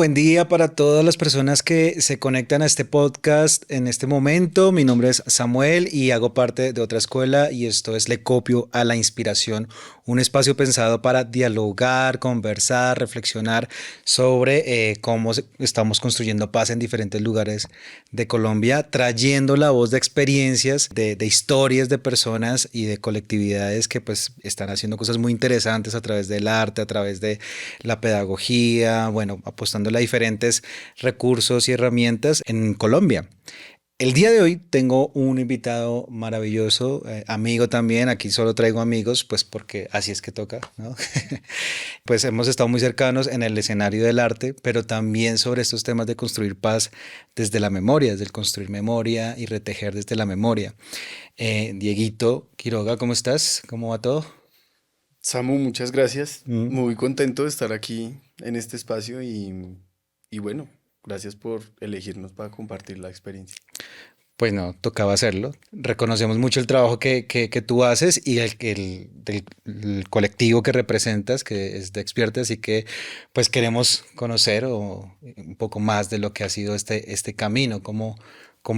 buen día para todas las personas que se conectan a este podcast en este momento. Mi nombre es Samuel y hago parte de otra escuela y esto es Le Copio a la Inspiración, un espacio pensado para dialogar, conversar, reflexionar sobre cómo estamos construyendo paz en diferentes lugares de Colombia, trayendo la voz de experiencias, de historias de personas y de colectividades que pues están haciendo cosas muy interesantes a través del arte, a través de la pedagogía, bueno, apostándole a diferentes recursos y herramientas en Colombia. El día de hoy tengo un invitado maravilloso, amigo también, aquí solo traigo amigos, pues porque así es que toca, ¿no? Pues hemos estado muy cercanos en el escenario del arte, pero también sobre estos temas de construir paz desde la memoria, desde el construir memoria y retejer desde la memoria. Dieguito Quiroga, ¿cómo estás? ¿Cómo va todo? Samu, muchas gracias. Mm. Muy contento de estar aquí en este espacio y bueno, gracias por elegirnos para compartir la experiencia. Pues no, tocaba hacerlo. Reconocemos mucho el trabajo que tú haces y el colectivo que representas, que es de Expierte, así que pues queremos conocer un poco más de lo que ha sido este camino, cómo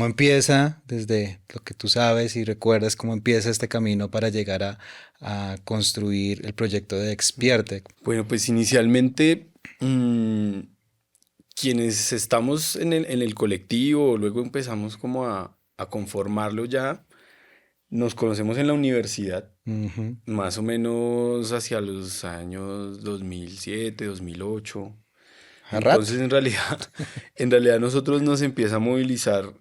empieza desde lo que tú sabes y recuerdas, cómo empieza este camino para llegar a construir el proyecto de Expierte. Bueno, pues inicialmente quienes estamos en el colectivo, luego empezamos como a conformarlo ya, nos conocemos en la universidad, Ujú. más o menos hacia los años 2007, 2008. A rato. Entonces, en realidad nosotros nos empieza a movilizar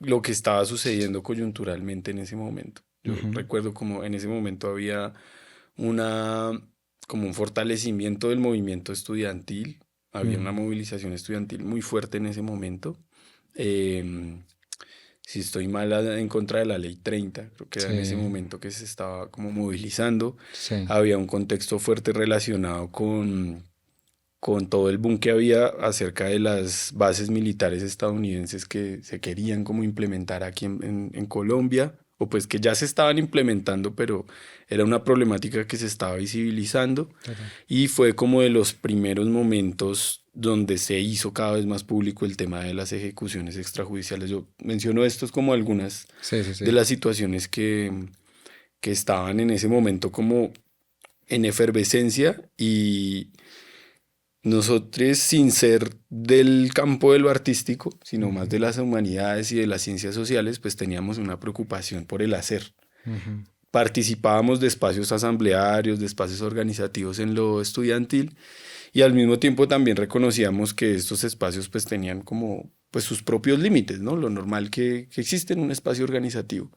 lo que estaba sucediendo coyunturalmente en ese momento. Yo Ujú. recuerdo como en ese momento había una, como un fortalecimiento del movimiento estudiantil, había una Ujú. movilización estudiantil muy fuerte en ese momento. Em, si estoy mal en contra de la ley 30, creo que era en ese Sí, momento que se estaba como movilizando. sí. Había un contexto fuerte relacionado con todo el boom que había acerca de las bases militares estadounidenses que se querían como implementar aquí en Colombia, o pues que ya se estaban implementando, pero era una problemática que se estaba visibilizando Total. y fue como de los primeros momentos donde se hizo cada vez más público el tema de las ejecuciones extrajudiciales. Yo menciono estos como algunas Sí, sí, de sí. las situaciones que estaban en ese momento como en efervescencia y nosotros, sin ser del campo de lo artístico, sino más Ujú. de las humanidades y de las ciencias sociales, pues teníamos una preocupación por el hacer. Ujú. Participábamos de espacios asamblearios, de espacios organizativos en lo estudiantil y al mismo tiempo también reconocíamos que estos espacios pues tenían como pues sus propios límites, ¿no? Lo normal que existe en un espacio organizativo.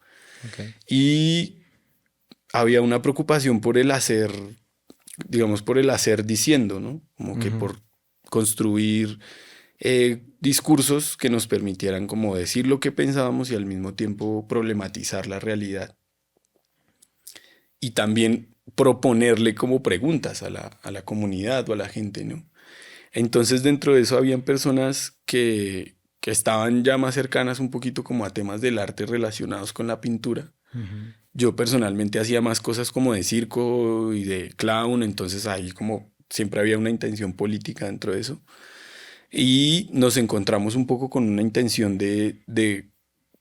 Ok. Y había una preocupación por el hacer, digamos, por el hacer diciendo, ¿no? Como que Ujú. por construir discursos que nos permitieran como decir lo que pensábamos y al mismo tiempo problematizar la realidad. Y también proponerle como preguntas a la comunidad o a la gente, ¿no? Entonces dentro de eso habían personas que estaban ya más cercanas un poquito como a temas del arte relacionados con la pintura. Ujú. Yo personalmente hacía más cosas como de circo y de clown, entonces ahí como siempre había una intención política dentro de eso. Y nos encontramos un poco con una intención de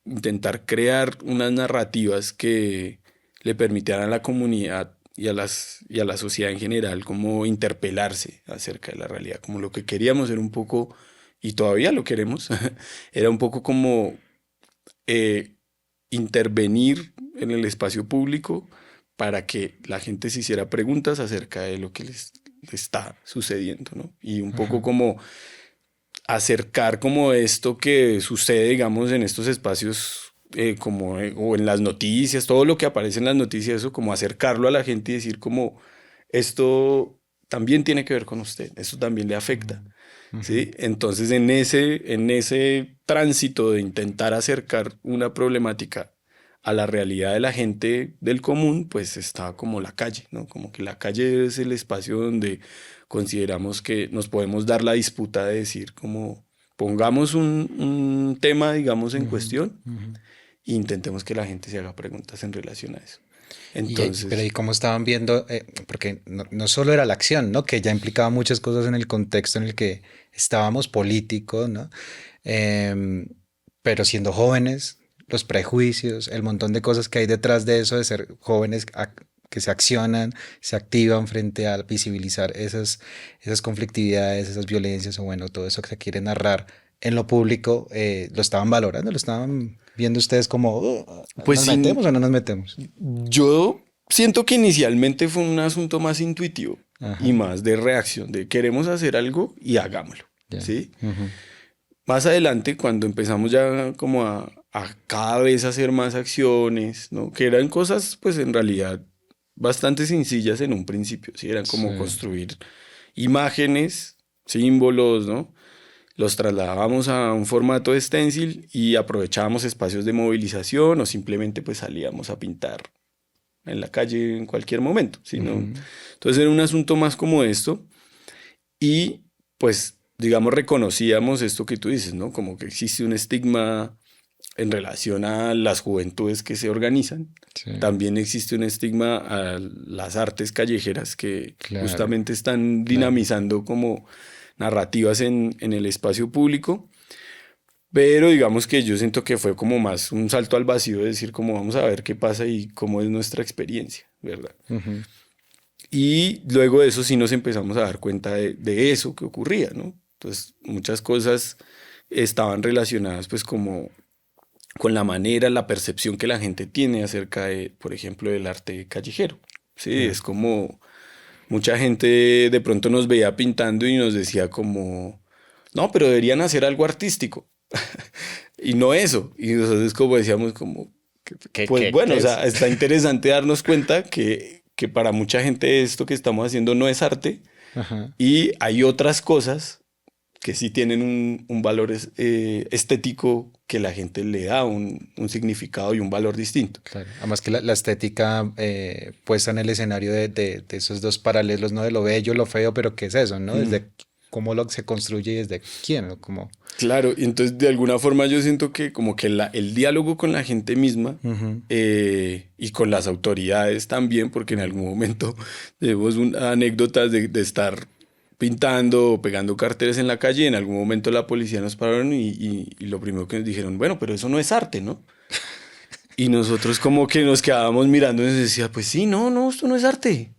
intentar crear unas narrativas que le permitieran a la comunidad y a la sociedad en general como interpelarse acerca de la realidad, como lo que queríamos era un poco, y todavía lo queremos, era un poco como eh, intervenir en el espacio público para que la gente se hiciera preguntas acerca de lo que les está sucediendo, ¿no? Y un poco Ajá. como acercar como esto que sucede, digamos, en estos espacios como o en las noticias, todo lo que aparece en las noticias, eso como acercarlo a la gente y decir como esto también tiene que ver con usted, esto también le afecta, Mm. Ujú. ¿sí? Entonces en ese tránsito de intentar acercar una problemática a la realidad de la gente del común, pues está como la calle, ¿no? Como que la calle es el espacio donde consideramos que nos podemos dar la disputa de decir como pongamos un tema, digamos, en Ujú. cuestión Ujú. e intentemos que la gente se haga preguntas en relación a eso. Pero Entonces, ¿y cómo estaban viendo? Porque no solo era la acción, ¿no? Que ya implicaba muchas cosas en el contexto en el que estábamos políticos, ¿no? Em, pero siendo jóvenes, los prejuicios, el montón de cosas que hay detrás de eso, de ser jóvenes que se accionan, se activan frente a visibilizar esas conflictividades, esas violencias, o bueno, todo eso que se quiere narrar en lo público, lo estaban valorando, lo estaban viendo ustedes como, pues ¿nos metemos sí, o no nos metemos? yo siento que inicialmente fue un asunto más intuitivo y Ajá, más de reacción, de queremos hacer algo y hagámoslo, ya. ¿sí? Ujú, Más adelante, cuando empezamos ya como a cada vez hacer más acciones, ¿no? Que eran cosas, pues en realidad bastante sencillas en un principio, ¿sí? Eran sí, como construir imágenes, símbolos, ¿no? Los trasladábamos a un formato de stencil y aprovechábamos espacios de movilización o simplemente pues salíamos a pintar en la calle en cualquier momento, ¿sí? ¿No? ujú, Entonces era un asunto más como esto y pues digamos reconocíamos esto que tú dices, ¿no? Como que existe un estigma en relación a las juventudes que se organizan. sí, También existe un estigma a las artes callejeras que claro, justamente están claro. dinamizando como narrativas en el espacio público. Pero digamos que yo siento que fue como más un salto al vacío de decir como vamos a ver qué pasa y cómo es nuestra experiencia, ¿verdad? Ujú, Y luego de eso sí nos empezamos a dar cuenta de eso que ocurría, ¿no? Entonces muchas cosas estaban relacionadas pues como con la manera, la percepción que la gente tiene acerca de, por ejemplo, del arte callejero. Sí, ya, es como mucha gente de pronto nos veía pintando y nos decía como, no, pero deberían hacer algo artístico. Y no eso. Y nosotros como decíamos como, pues bueno, ¿Qué o es? sea, está interesante darnos cuenta que para mucha gente esto que estamos haciendo no es arte Ajá, y hay otras cosas que sí tienen un valor estético que la gente le da un significado y un valor distinto. claro. Además que la estética puesta en el escenario de esos dos paralelos, ¿no? De lo bello, lo feo, pero ¿qué es eso, no? Mm. Desde cómo lo se construye y desde quién, ¿no? Como... Claro, y entonces de alguna forma yo siento que como que el diálogo con la gente misma Ujú, y con las autoridades también, porque en algún momento tenemos anécdotas de estar pintando o pegando carteles en la calle y en algún momento la policía nos pararon y lo primero que nos dijeron, bueno, pero eso no es arte, ¿no? Y nosotros como que nos quedábamos mirando y nos decía, pues sí, no, no, esto no es arte,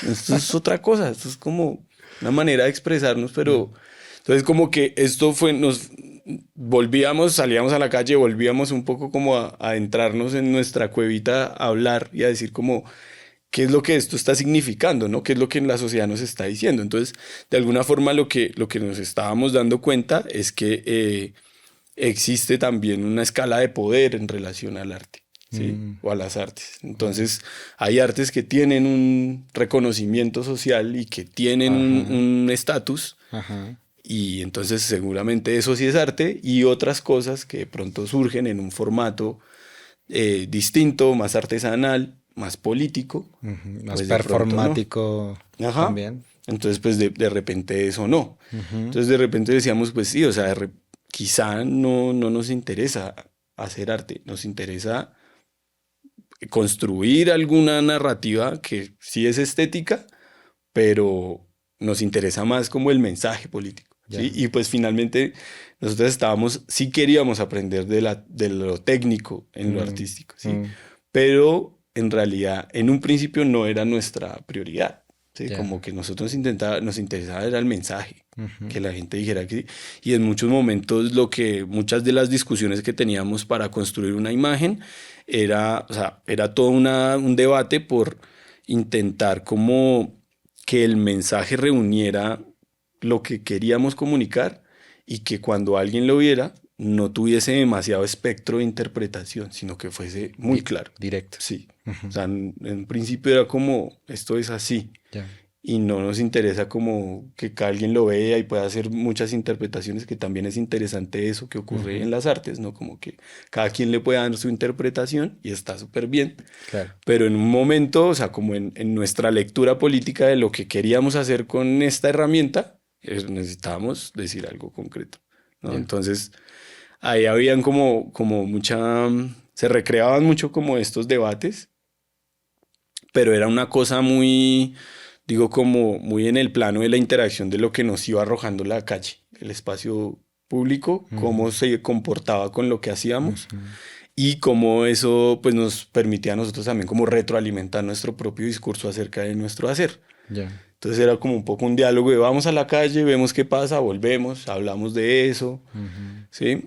esto es otra cosa, esto es como una manera de expresarnos, mm, pero entonces como que esto fue, nos volvíamos, salíamos a la calle, volvíamos un poco como a adentrarnos en nuestra cuevita a hablar y a decir como qué es lo que esto está significando, ¿no? ¿Qué es lo que la sociedad nos está diciendo? Entonces, de alguna forma lo que nos estábamos dando cuenta es que existe también una escala de poder en relación al arte, ¿sí? mm, O a las artes. wow, Entonces, hay artes que tienen un reconocimiento social y que tienen ajá, un estatus, ajá, y entonces seguramente eso sí es arte, y otras cosas que de pronto surgen en un formato distinto, más artesanal, más político, ujú, más pues de pronto no. performático Ajá. también. Entonces, pues de repente eso no. Ujú, Entonces, de repente decíamos, pues sí, o sea, quizá no nos interesa hacer arte, nos interesa construir alguna narrativa que sí es estética, pero nos interesa más como el mensaje político, ¿sí? ya, Y pues finalmente nosotros estábamos, sí queríamos aprender de lo técnico en lo mm, artístico, ¿sí? mm, Pero en realidad en un principio no era nuestra prioridad, ¿sí? ya, Como que nosotros nos interesaba era el mensaje, ujú, que la gente dijera que sí. Y en muchos momentos muchas de las discusiones que teníamos para construir una imagen era, o sea, era todo un debate por intentar como que el mensaje reuniera lo que queríamos comunicar y que cuando alguien lo viera no tuviese demasiado espectro de interpretación, sino que fuese muy claro. directo. Sí. O Ujú, sea, en principio era como, esto es así. ya, Y no nos interesa como que alguien lo vea y pueda hacer muchas interpretaciones, que también es interesante eso que ocurre ujú, en las artes, ¿no? Como que cada quien le pueda dar su interpretación y está súper bien. claro, Pero en un momento, o sea, como en nuestra lectura política de lo que queríamos hacer con esta herramienta, necesitábamos decir algo concreto, ¿no? ya. Entonces, ahí habían como mucha, se recreaban mucho como estos debates pero era una cosa muy, digo, como muy en el plano de la interacción de lo que nos iba arrojando la calle, el espacio público, cómo se comportaba con lo que hacíamos y cómo eso pues nos permitía a nosotros también como retroalimentar nuestro propio discurso acerca de nuestro hacer. Ya. Entonces era como un poco un diálogo de vamos a la calle, vemos qué pasa, volvemos, hablamos de eso, ¿sí?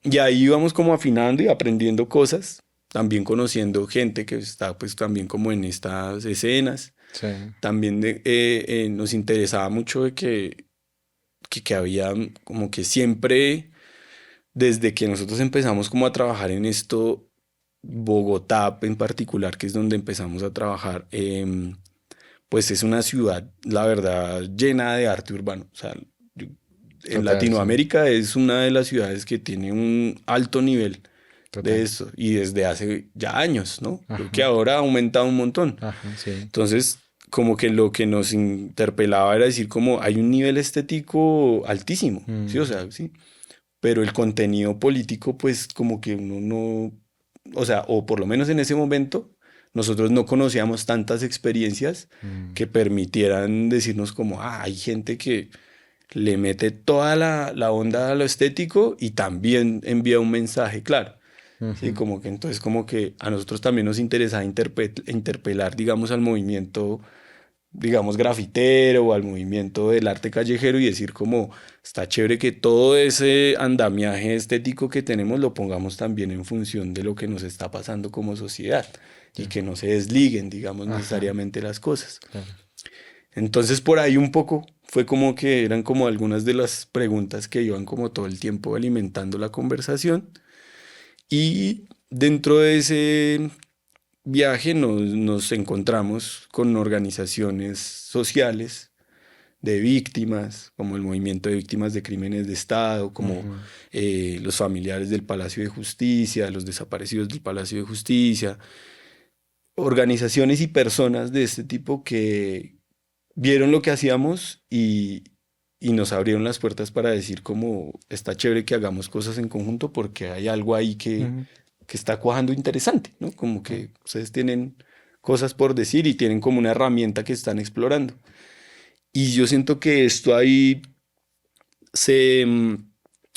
Y ahí íbamos como afinando y aprendiendo cosas, también conociendo gente que está pues también como en estas escenas. Sí. También nos interesaba mucho de que había como que siempre, desde que nosotros empezamos como a trabajar en esto, Bogotá en particular, que es donde empezamos a trabajar, pues es una ciudad, la verdad, llena de arte urbano. O sea, en Total, sí. Latinoamérica es una de las ciudades que tiene un alto nivel de Total. eso y desde hace ya años, ¿no? Creo que Ajá. ahora ha aumentado un montón. Ajá, sí. Entonces, como que lo que nos interpelaba era decir como hay un nivel estético altísimo, ¿sí? O sea, sí. Pero el contenido político, pues como que uno no, o sea, o por lo menos en ese momento, nosotros no conocíamos tantas experiencias que permitieran decirnos como, ah, hay gente que le mete toda la onda a lo estético y también envía un mensaje claro. Sí, Ujú. como que entonces como que a nosotros también nos interesa interpelar, digamos, al movimiento, digamos, grafitero o al movimiento del arte callejero y decir como está chévere que todo ese andamiaje estético que tenemos lo pongamos también en función de lo que nos está pasando como sociedad y Ya. que no se desliguen, digamos, Ajá, necesariamente las cosas. claro. Entonces por ahí un poco fue como que eran como algunas de las preguntas que iban como todo el tiempo alimentando la conversación y dentro de ese viaje nos encontramos con organizaciones sociales de víctimas, como el Movimiento de Víctimas de Crímenes de Estado, como Ujú. los familiares del Palacio de Justicia, los desaparecidos del Palacio de Justicia, organizaciones y personas de este tipo que vieron lo que hacíamos y nos abrieron las puertas para decir como está chévere que hagamos cosas en conjunto porque hay algo ahí Ujú. que está cuajando interesante, ¿no? Como Ah, que ustedes tienen cosas por decir y tienen como una herramienta que están explorando. Y yo siento que esto ahí se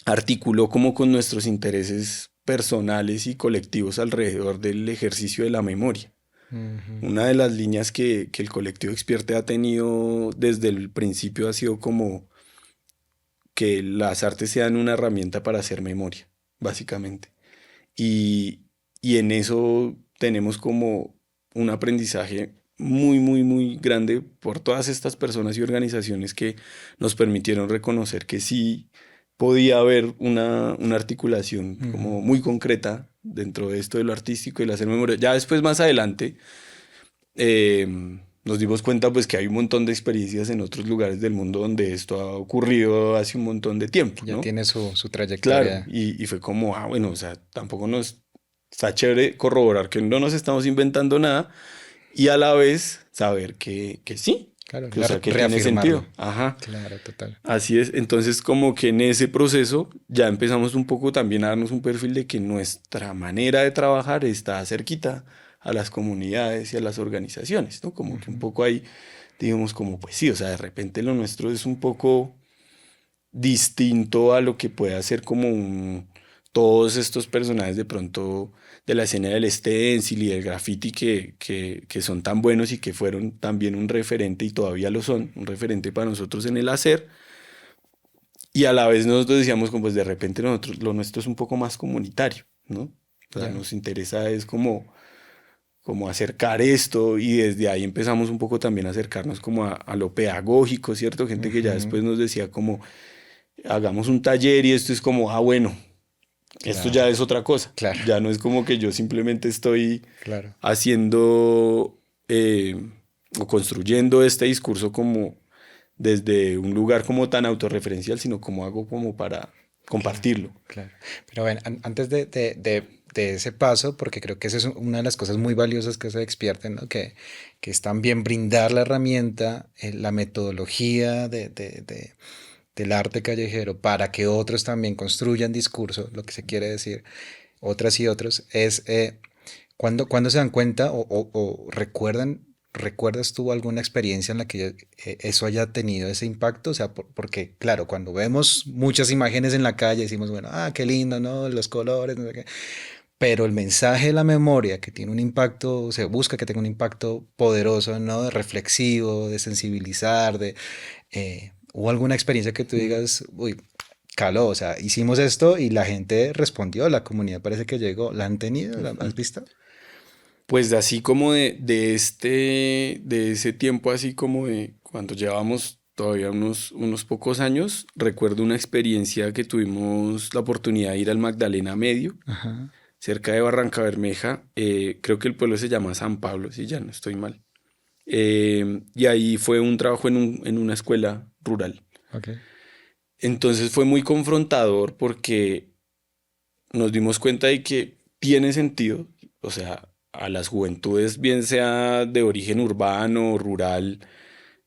articuló como con nuestros intereses personales y colectivos alrededor del ejercicio de la memoria. ujú. Una de las líneas que el colectivo Expierte ha tenido desde el principio ha sido como que las artes sean una herramienta para hacer memoria, básicamente. Y, y en eso tenemos como un aprendizaje muy, muy, muy grande por todas estas personas y organizaciones que nos permitieron reconocer que sí podía haber una articulación Ujú. como muy concreta dentro de esto de lo artístico y el hacer memoria. Ya después, más adelante, eh, nos dimos cuenta pues que hay un montón de experiencias en otros lugares del mundo donde esto ha ocurrido hace un montón de tiempo, Que ya ¿no? tiene su Claro, trayectoria. y fue como, ah, bueno, o sea, tampoco nos está chévere corroborar que no nos estamos inventando nada y a la vez saber que sí, Claro, que, o sea, que tiene reafirmarlo. sentido. Ajá, Claro, total. así es. Entonces, como que en ese proceso ya empezamos un poco también a darnos un perfil de que nuestra manera de trabajar está cerquita a las comunidades y a las organizaciones, ¿no? Como que un Ujú. poco ahí, digamos, como, pues sí, o sea, de repente lo nuestro es un poco distinto a lo que puede hacer como todos estos personajes de pronto de la escena del stencil y del graffiti que son tan buenos y que fueron también un referente y todavía lo son, un referente para nosotros en el hacer. Y a la vez nosotros decíamos como pues de repente nosotros, lo nuestro es un poco más comunitario, ¿no? O sea, Ya. nos interesa es como acercar esto y desde ahí empezamos un poco también a acercarnos como a lo pedagógico, ¿cierto? Gente que ya Ujú. después nos decía como hagamos un taller y esto es como, ah, bueno, esto ya Claro, es otra cosa. claro, Ya no es como que yo simplemente estoy claro. haciendo o construyendo este discurso como desde un lugar como tan autorreferencial, sino como hago como para Claro, compartirlo. claro. Pero bueno, antes de ese paso, porque creo que esa es una de las cosas muy valiosas que se despierten, ¿no? Que es también brindar la herramienta, la metodología del arte callejero para que otros también construyan discurso, lo que se quiere decir, otras y otros, es ¿Cuándo se dan cuenta o recuerdas tú alguna experiencia en la que eso haya tenido ese impacto? O sea, porque claro, cuando vemos muchas imágenes en la calle decimos, bueno, qué lindo, ¿no? Los colores, no sé qué. Pero el mensaje de la memoria que tiene un impacto, se busca que tenga un impacto poderoso, ¿no? De reflexivo, de sensibilizar, ¿hubo alguna experiencia que tú digas, uy, caló, o sea, hicimos esto y la gente respondió, la comunidad parece que llegó, ¿la han tenido? ¿La has visto? Pues así como de ese tiempo, así como de cuando llevamos todavía unos pocos años, recuerdo una experiencia que tuvimos la oportunidad de ir al Magdalena Medio, Ajá, cerca de Barranca Bermeja. Creo que el pueblo se llama San Pablo, si ya no estoy mal. Y ahí fue un trabajo en una escuela rural. ok. Entonces fue muy confrontador porque nos dimos cuenta de que tiene sentido, o sea, a las juventudes, bien sea de origen urbano o rural,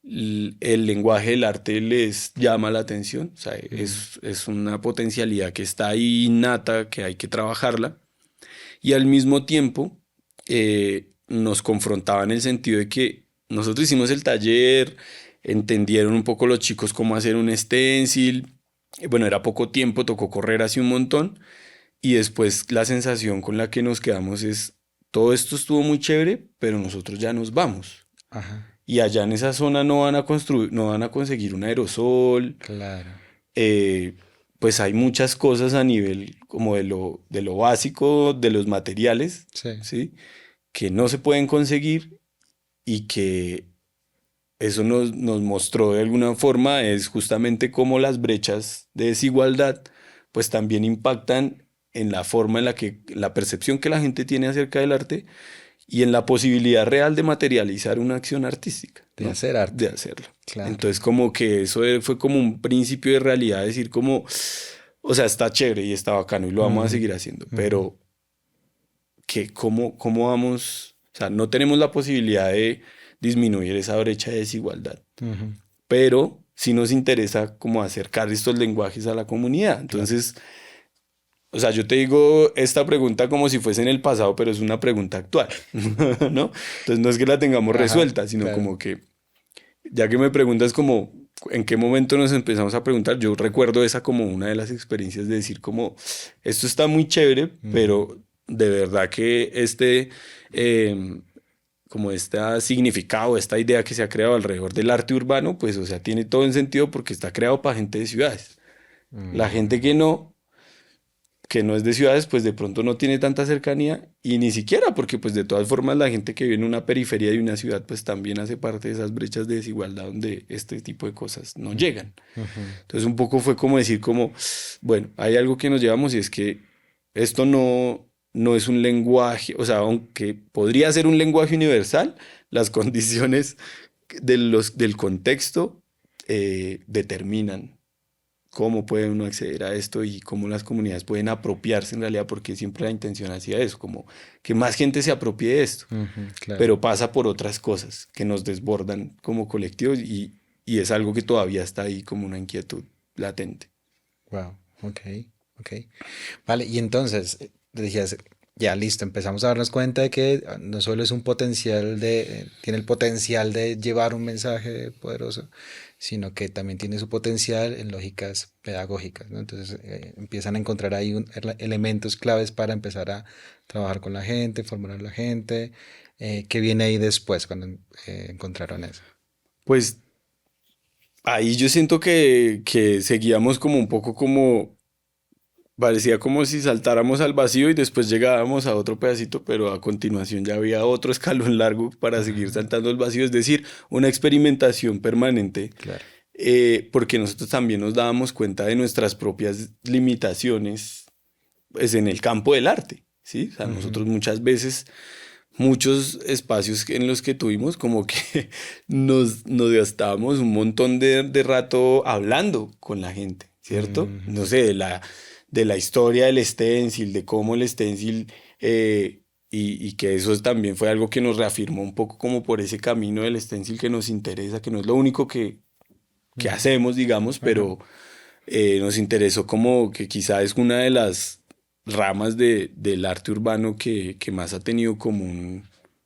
el lenguaje del arte les llama la atención, o sea, Mm, es una potencialidad que está ahí innata, que hay que trabajarla, y al mismo tiempo nos confrontaba en el sentido de que nosotros hicimos el taller, entendieron un poco los chicos cómo hacer un stencil, bueno, era poco tiempo, tocó correr así un montón, y después la sensación con la que nos quedamos es, todo esto estuvo muy chévere, pero nosotros ya nos vamos. ajá, Y allá en esa zona no van a construir, no van a conseguir un aerosol. claro, eh, pues hay muchas cosas a nivel como de lo básico, de los materiales, sí, ¿sí? Que no se pueden conseguir y que eso nos mostró de alguna forma es justamente cómo las brechas de desigualdad pues también impactan en la forma en la que la percepción que la gente tiene acerca del arte y en la posibilidad real de materializar una acción artística, de ¿no? hacer De arte, hacerlo. claro. Entonces como que eso fue como un principio de realidad, decir como, o sea, está chévere y está bacano y lo vamos a Ujú, seguir haciendo, ujú, pero que cómo vamos, o sea, no tenemos la posibilidad de disminuir esa brecha de desigualdad, ujú, pero sí nos interesa como acercar estos lenguajes a la comunidad. claro, Entonces, o sea, yo te digo esta pregunta como si fuese en el pasado, pero es una pregunta actual, ¿no? Entonces no es que la tengamos ajá, resuelta, sino claro. como que, ya que me preguntas como en qué momento nos empezamos a preguntar, yo recuerdo esa como una de las experiencias de decir como, esto está muy chévere, Ujú, pero de verdad que eh, como este significado, esta idea que se ha creado alrededor del arte urbano, pues, o sea, tiene todo el sentido porque está creado para gente de ciudades. La gente mm, que no es de ciudades, pues de pronto no tiene tanta cercanía y ni siquiera, porque pues de todas formas la gente que vive en una periferia de una ciudad, pues también hace parte de esas brechas de desigualdad donde este tipo de cosas no ujú, llegan. ujú, Entonces un poco fue como decir como, bueno, hay algo que nos llevamos y es que esto no es un lenguaje, o sea, aunque podría ser un lenguaje universal, las condiciones del contexto determinan cómo puede uno acceder a esto y cómo las comunidades pueden apropiarse en realidad, porque siempre la intención hacía eso, como que más gente se apropie de esto, ujú, claro. pero pasa por otras cosas que nos desbordan como colectivos y es algo que todavía está ahí como una inquietud latente. Wow, ok, ok. Vale, y entonces decías, ya listo, empezamos a darnos cuenta de que no solo es un potencial tiene el potencial de llevar un mensaje poderoso, sino que también tiene su potencial en lógicas pedagógicas, ¿no? Entonces empiezan a encontrar ahí elementos claves para empezar a trabajar con la gente, formar a la gente. ¿Qué viene ahí después cuando encontraron eso? Pues ahí yo siento que seguíamos como un poco como, parecía como si saltáramos al vacío y después llegábamos a otro pedacito, pero a continuación ya había otro escalón largo para seguir Ajá, saltando el vacío, es decir, una experimentación permanente, claro. porque nosotros también nos dábamos cuenta de nuestras propias limitaciones pues, en el campo del arte, ¿sí? O sea, Ujú, nosotros muchas veces muchos espacios en los que tuvimos como que nos gastábamos un montón de rato hablando con la gente, ¿cierto? ujú, No sé, de la historia del stencil, de cómo el stencil, y que eso también fue algo que nos reafirmó un poco como por ese camino del stencil que nos interesa, que no es lo único que ujú, hacemos, digamos, ajá, pero nos interesó como que quizá es una de las ramas del arte urbano que más ha tenido como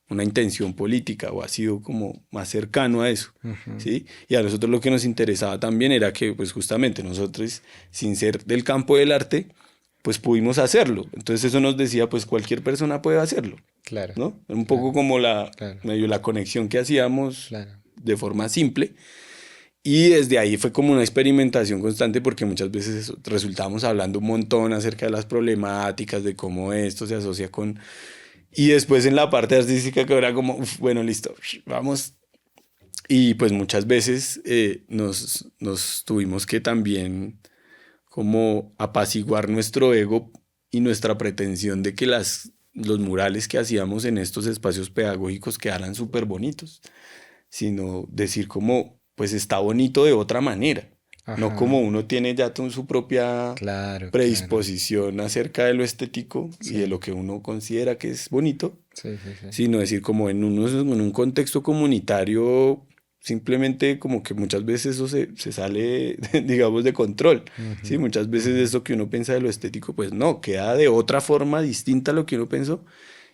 una intención política o ha sido como más cercano a eso, ¿sí? Y a nosotros lo que nos interesaba también era que, pues justamente nosotros, sin ser del campo del arte, pues pudimos hacerlo. Entonces eso nos decía, pues cualquier persona puede hacerlo, Claro, ¿no? Un poco claro, como la, claro, medio la conexión que hacíamos claro. de forma simple. Y desde ahí fue como una experimentación constante porque muchas veces resultábamos hablando un montón acerca de las problemáticas, de cómo esto se asocia con... Y después en la parte artística que era como, "Uf, bueno, listo, vamos". Y pues muchas veces nos tuvimos que también como apaciguar nuestro ego y nuestra pretensión de que los murales que hacíamos en estos espacios pedagógicos quedaran súper bonitos, sino decir como, pues está bonito de otra manera, no como Ajá, uno tiene ya su propia claro, claro. predisposición acerca de lo estético y de Sí, lo que uno considera que es bonito, sí, sí, sí. sino decir como en un contexto comunitario, simplemente como que muchas veces eso se sale, digamos, de control. Sí, Ujú, muchas veces ujú. eso que uno piensa de lo estético, pues no, queda de otra forma distinta a lo que uno pensó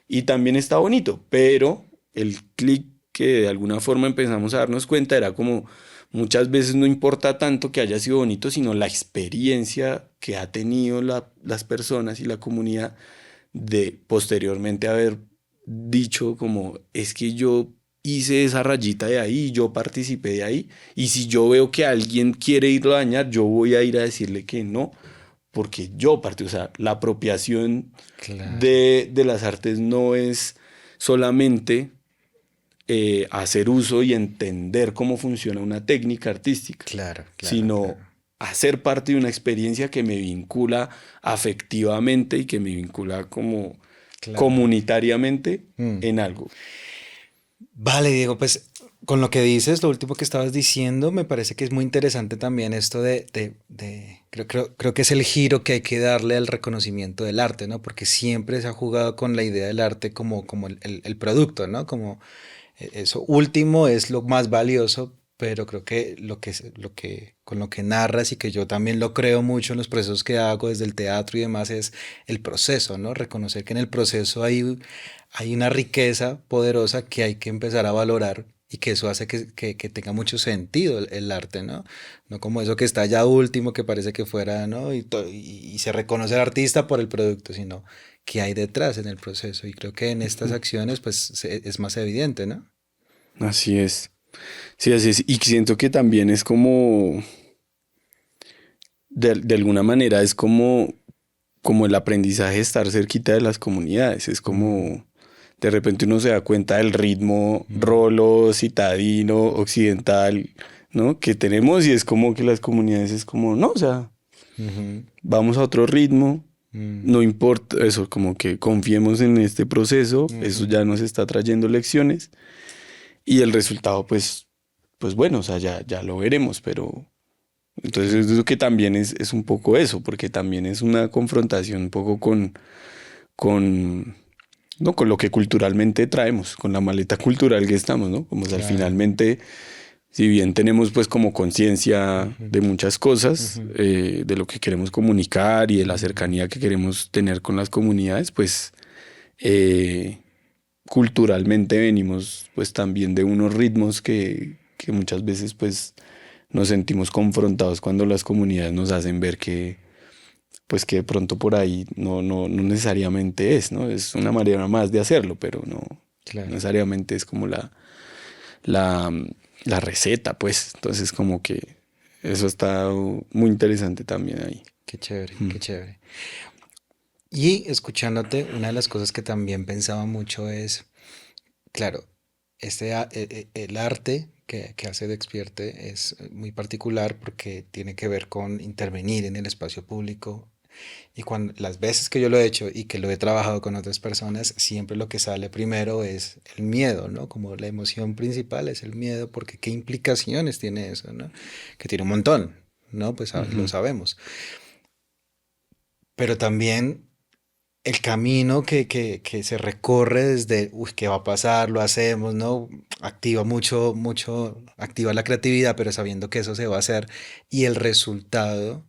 y también está bonito, pero el clic que de alguna forma empezamos a darnos cuenta era como muchas veces no importa tanto que haya sido bonito, sino la experiencia que ha tenido las personas y la comunidad de posteriormente haber dicho como es que yo hice esa rayita de ahí, yo participé de ahí, y si yo veo que alguien quiere irlo a dañar, yo voy a ir a decirle que no, porque yo partí, o sea, la apropiación Claro, de las artes no es solamente hacer uso y entender cómo funciona una técnica artística, claro, claro, sino claro, hacer parte de una experiencia que me vincula afectivamente y que me vincula como claro. comunitariamente Mm. en algo. Vale, Diego, pues con lo que dices, lo último que estabas diciendo, me parece que es muy interesante también esto creo que es el giro que hay que darle al reconocimiento del arte, ¿no? Porque siempre se ha jugado con la idea del arte como el producto, ¿no? Como eso último es lo más valioso, pero creo que con lo que narras y que yo también lo creo mucho en los procesos que hago desde el teatro y demás es el proceso, ¿no? Reconocer que en el proceso hay una riqueza poderosa que hay que empezar a valorar y que eso hace que tenga mucho sentido el arte, ¿no? No como eso que está ya último, que parece que fuera, ¿no? Y se reconoce al artista por el producto, sino que hay detrás en el proceso. Y creo que en estas acciones, pues, es más evidente, ¿no? Así es. Sí, así es. Y siento que también es como, de alguna manera, es como el aprendizaje de estar cerquita de las comunidades. Es Mm, como, de repente uno se da cuenta del ritmo mm, rolo, citadino, occidental, ¿no? Que tenemos y es como que las comunidades es como, no, o sea, ujú, vamos a otro ritmo, mm, no importa eso, como que confiemos en este proceso, eso ujú, ya nos está trayendo lecciones y el resultado, pues bueno, o sea, ya lo veremos, pero entonces claro. eso que también es un poco eso, porque también es una confrontación un poco con, no, con lo que culturalmente traemos, con la maleta cultural que estamos, ¿no? Como si al Claro. finalmente, si bien tenemos pues como conciencia Ujú, de muchas cosas, ujú, de lo que queremos comunicar y de la ujú, cercanía que queremos tener con las comunidades, pues eh, culturalmente venimos pues también de unos ritmos que muchas veces pues nos sentimos confrontados cuando las comunidades nos hacen ver que pues que de pronto por ahí no necesariamente es, ¿no? Es una manera más de hacerlo, pero no claro. necesariamente es como la, la receta, pues. Entonces como que eso está muy interesante también ahí. Qué chévere, qué chévere. Y escuchándote, una de las cosas que también pensaba mucho es, claro, el arte que hace Despierte es muy particular porque tiene que ver con intervenir en el espacio público. Y cuando las veces que yo lo he hecho y que lo he trabajado con otras personas, siempre lo que sale primero es el miedo, ¿no? Como la emoción principal es el miedo, porque qué implicaciones tiene eso, ¿no? Que tiene un montón, ¿no? Pues lo Ujú. sabemos. Pero también el camino que se recorre desde, uy, ¿qué va a pasar? Lo hacemos, ¿no? Activa mucho, activa la creatividad, pero sabiendo que eso se va a hacer y el resultado.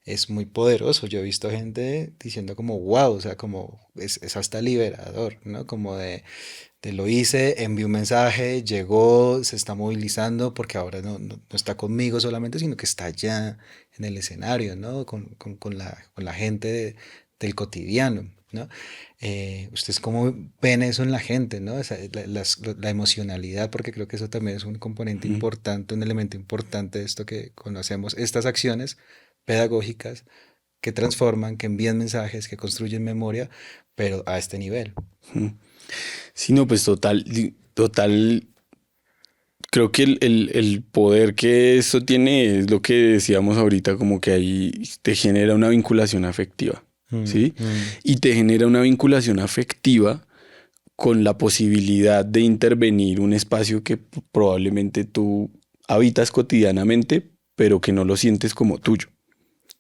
es muy poderoso. Yo he visto gente diciendo como, wow, o sea, como es hasta liberador, ¿no? Como de lo hice, envié un mensaje, llegó, se está movilizando porque ahora no está conmigo solamente, sino que está allá en el escenario, ¿no? Con la gente del cotidiano, ¿no? ¿Ustedes cómo ven eso en la gente, ¿no? La emocionalidad, porque creo que eso también es un componente Ujú. importante, un elemento importante de esto que conocemos, estas acciones pedagógicas que transforman, que envían mensajes, que construyen memoria, pero a este nivel. Ujú. Sí, no, pues total, creo que el poder que esto tiene es lo que decíamos ahorita, como que ahí te genera una vinculación afectiva, Mm, ¿sí? mm, Y te genera una vinculación afectiva con la posibilidad de intervenir un espacio que probablemente tú habitas cotidianamente, pero que no lo sientes como tuyo,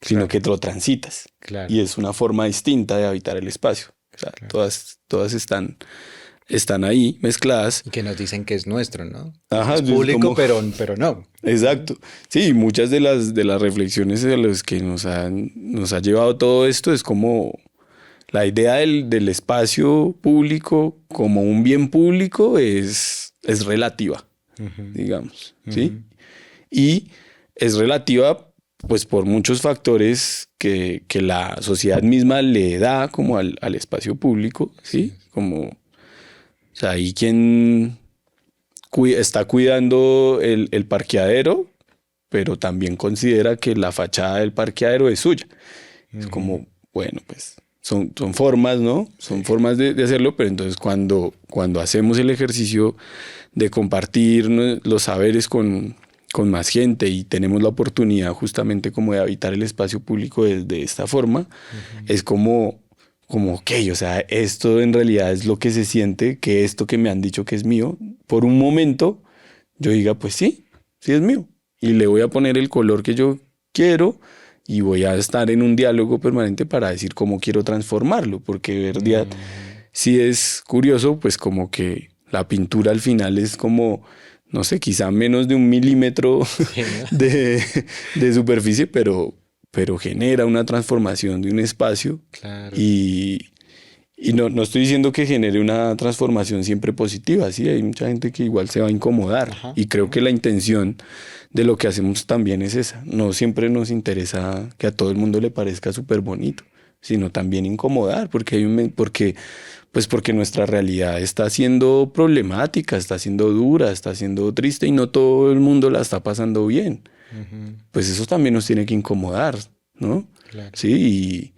sino claro, que te lo transitas. claro, Y es una forma distinta de habitar el espacio. O sea, claro. todas están ahí mezcladas. Y que nos dicen que es nuestro, ¿no? Ajá, Es es público, como, pero no. exacto. Sí, muchas de las reflexiones de las que nos ha llevado todo esto es como la idea del espacio público como un bien público es relativa, Ujú, digamos, ¿sí? ujú, Y es relativa pues por muchos factores que la sociedad misma le da como al espacio público, sí, ¿sí? Como, o sea, hay quien está cuidando el parqueadero, pero también considera que la fachada del parqueadero es suya. Es ujú, como, bueno, pues son formas, ¿no? sí, Son formas de hacerlo, pero entonces cuando hacemos el ejercicio de compartir los saberes con más gente y tenemos la oportunidad justamente como de habitar el espacio público de esta forma, ujú, es como, ok, o sea, esto en realidad es lo que se siente, que esto que me han dicho que es mío, por un momento yo diga, pues sí, sí es mío. Y le voy a poner el color que yo quiero y voy a estar en un diálogo permanente para decir cómo quiero transformarlo, porque de verdad, ujú. si es curioso, pues como que la pintura al final es como, no sé, quizá menos de 1 milímetro Sí, ¿no? de, de superficie, pero genera una transformación de un espacio Claro. y, y no estoy diciendo que genere una transformación siempre positiva, sí, hay mucha gente que igual se va a incomodar Ajá, y creo ajá. que la intención de lo que hacemos también es esa. No siempre nos interesa que a todo el mundo le parezca súper bonito, sino también incomodar, porque nuestra realidad está siendo problemática, está siendo dura, está siendo triste y no todo el mundo la está pasando bien. Ujú, Pues eso también nos tiene que incomodar, ¿no? claro. Sí,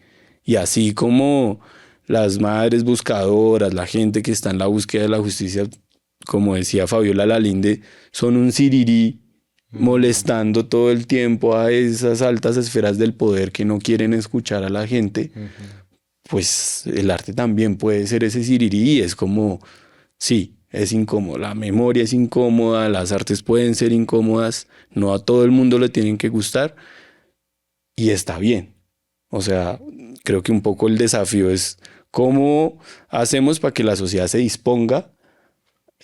y así como las madres buscadoras, la gente que está en la búsqueda de la justicia, como decía Fabiola Lalinde, son un sirirí Ujú, molestando todo el tiempo a esas altas esferas del poder que no quieren escuchar a la gente, ujú, pues el arte también puede ser ese sirirí, es como, sí, es incómodo, la memoria es incómoda, las artes pueden ser incómodas, no a todo el mundo le tienen que gustar y está bien. O sea, creo que un poco el desafío es cómo hacemos para que la sociedad se disponga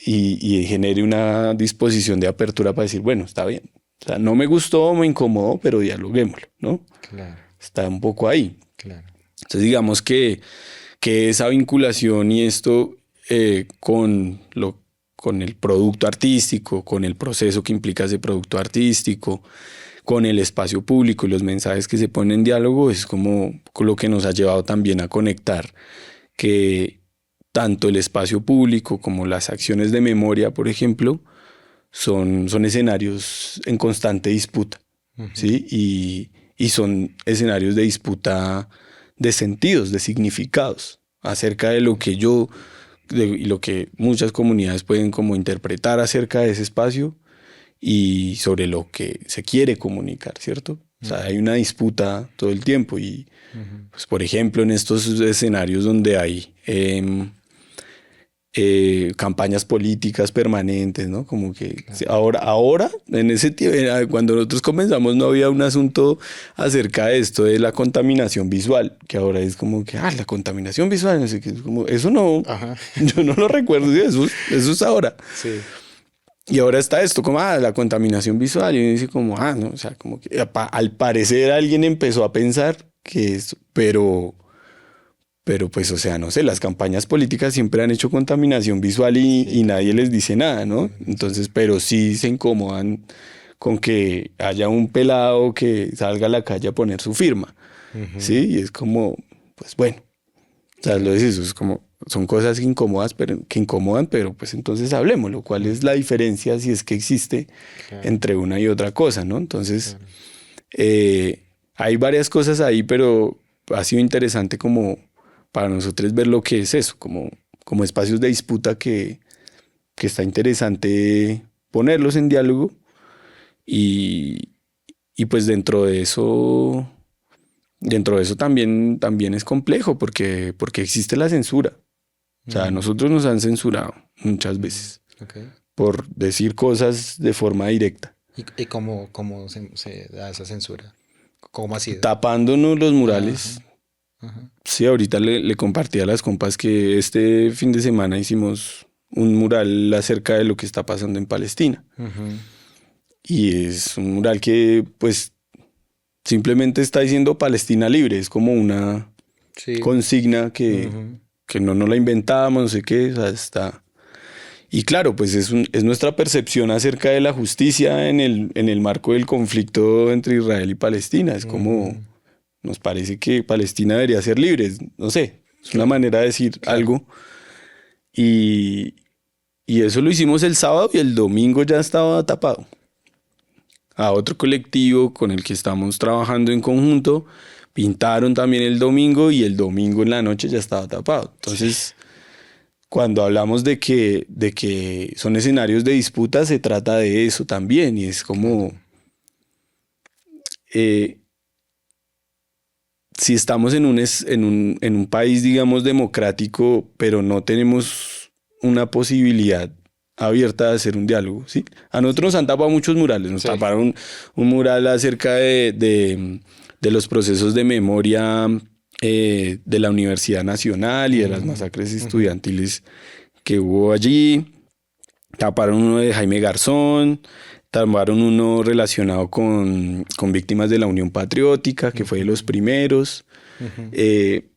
y genere una disposición de apertura para decir, bueno, está bien. O sea, no me gustó, me incomodó, pero dialoguémoslo, ¿no? claro, Está un poco ahí. claro. Entonces, digamos que esa vinculación y esto con el producto artístico, con el proceso que implica ese producto artístico, con el espacio público y los mensajes que se ponen en diálogo, es como lo que nos ha llevado también a conectar que tanto el espacio público como las acciones de memoria, por ejemplo, son escenarios en constante disputa, Ujú, ¿sí? Y son escenarios de disputa de sentidos, de significados, acerca de lo que y lo que muchas comunidades pueden como interpretar acerca de ese espacio y sobre lo que se quiere comunicar, ¿cierto? O sea, ujú, hay una disputa todo el tiempo y, ujú. pues, por ejemplo, en estos escenarios donde hay campañas políticas permanentes, ¿no? Como que Claro. ahora, en ese tiempo, cuando nosotros comenzamos no había un asunto acerca de esto de la contaminación visual, que ahora es como que, la contaminación visual, no sé qué, es como, eso no, Ajá. yo no lo recuerdo, sí, eso es ahora. Sí. Y ahora está esto, como, la contaminación visual. Y uno dice como, no, o sea, como que al parecer alguien empezó a pensar que es, pero pues, o sea, no sé, las campañas políticas siempre han hecho contaminación visual Sí, y claro. nadie les dice nada, ¿no? Sí. Entonces, pero sí se incomodan con que haya un pelado que salga a la calle a poner su firma, Ujú, ¿sí? Y es como, pues bueno, o sea, lo claro, dices, es como, son cosas incómodas, pero que incomodan, pero pues entonces hablemoslo. ¿Cuál es ujú, la diferencia si es que existe claro, entre una y otra cosa, ¿no? Entonces, claro. hay varias cosas ahí, pero ha sido interesante como para nosotros ver lo que es eso, como espacios de disputa que está interesante ponerlos en diálogo y, y pues dentro de eso también es complejo porque existe la censura. O sea, a Mm, nosotros nos han censurado muchas mm, veces ok. por decir cosas de forma directa, Y cómo se da esa censura? ¿Cómo ha sido? tapándonos los murales. Ajá, ajá. Sí, ahorita le compartí a las compas que este fin de semana hicimos un mural acerca de lo que está pasando en Palestina. Ujú, Y es un mural que pues simplemente está diciendo Palestina libre, es como una sí. consigna Ujú, que no nos la inventamos, no sé qué, o sea, está. Y claro, pues es nuestra percepción acerca de la justicia en el marco del conflicto entre Israel y Palestina. Es como, ujú, nos parece que Palestina debería ser libre, no sé, es una claro, manera de decir claro. algo. Y, y eso lo hicimos el sábado y el domingo ya estaba tapado. A otro colectivo con el que estamos trabajando en conjunto, pintaron también el domingo y el domingo en la noche ya estaba tapado. Sí. Entonces, cuando hablamos de que son escenarios de disputa, se trata de eso también. Y es Claro. como, eh, si estamos en un país, digamos, democrático, pero no tenemos una posibilidad abierta de hacer un diálogo, ¿sí? A nosotros nos Sí. han tapado muchos murales. Nos Sí. taparon un mural acerca de los procesos de memoria de la Universidad Nacional y de las Ujú, masacres ujú, estudiantiles que hubo allí. Taparon uno de Jaime Garzón, taparon uno relacionado con víctimas de la Unión Patriótica, que fue de los ujú, primeros. ujú. Eh,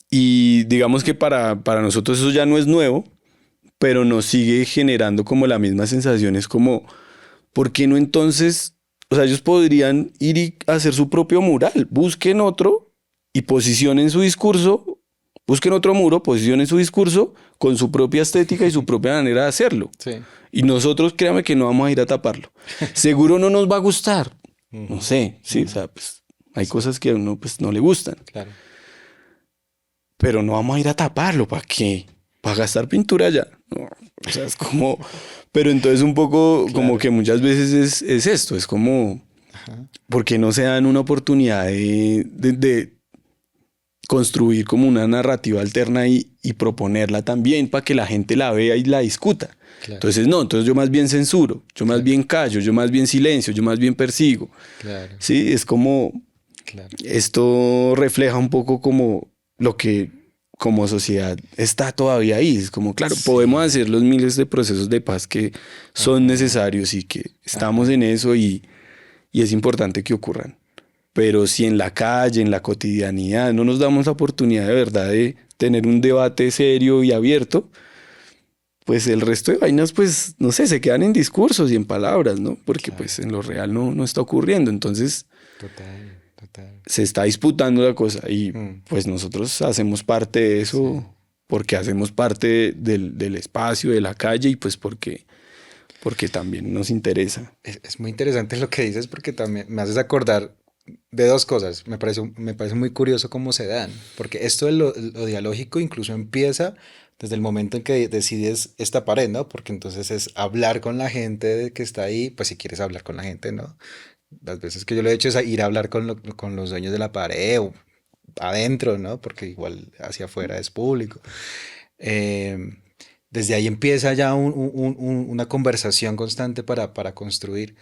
y digamos que para nosotros eso ya no es nuevo, pero nos sigue generando como la misma sensación. Es como, ¿por qué no entonces? O sea, ellos podrían ir y hacer su propio mural, busquen otro y posicionen su discurso, busquen otro muro, posicionen su discurso con su propia estética y su propia manera de hacerlo. Sí. Y nosotros, créame que no vamos a ir a taparlo. Seguro no nos va a gustar. No Ujú, sé, sí, o ujú. sea, pues hay Sí, cosas que a uno pues no le gustan. claro. Pero no vamos a ir a taparlo. ¿Para qué? ¿Para gastar pintura ya? No, o sea, es como. Pero entonces un poco como Claro. que muchas veces es esto, es como. Ajá. ¿Por qué no se dan una oportunidad de construir como una narrativa alterna y proponerla también para que la gente la vea y la discuta? Claro, Entonces no, entonces yo más bien censuro, yo más claro, bien callo, yo más bien silencio, yo más bien persigo. claro, Sí, es como claro. esto refleja un poco como lo que como sociedad está todavía ahí. Es como, claro, podemos Sí. hacer los miles de procesos de paz que son Ajá. necesarios y que estamos Ajá. en eso y es importante que ocurran. Pero si en la calle, en la cotidianidad, no nos damos la oportunidad de verdad de tener un debate serio y abierto, pues el resto de vainas, pues, no sé, se quedan en discursos y en palabras, ¿no? Porque Claro. pues en lo real no está ocurriendo. Entonces Total, total. se está disputando la cosa y Mm, pues nosotros hacemos parte de sí. eso porque hacemos parte del espacio, de la calle y pues porque también nos interesa. Es muy interesante lo que dices porque también me haces acordar de dos cosas. Me parece muy curioso cómo se dan, porque esto de lo dialógico incluso empieza desde el momento en que decides esta pared, ¿no? Porque entonces es hablar con la gente que está ahí, pues si quieres hablar con la gente, ¿no? Las veces que yo lo he hecho es ir a hablar con los dueños de la pared o adentro, ¿no? Porque igual hacia afuera es público. Eh, Desde ahí empieza ya una conversación constante para construir.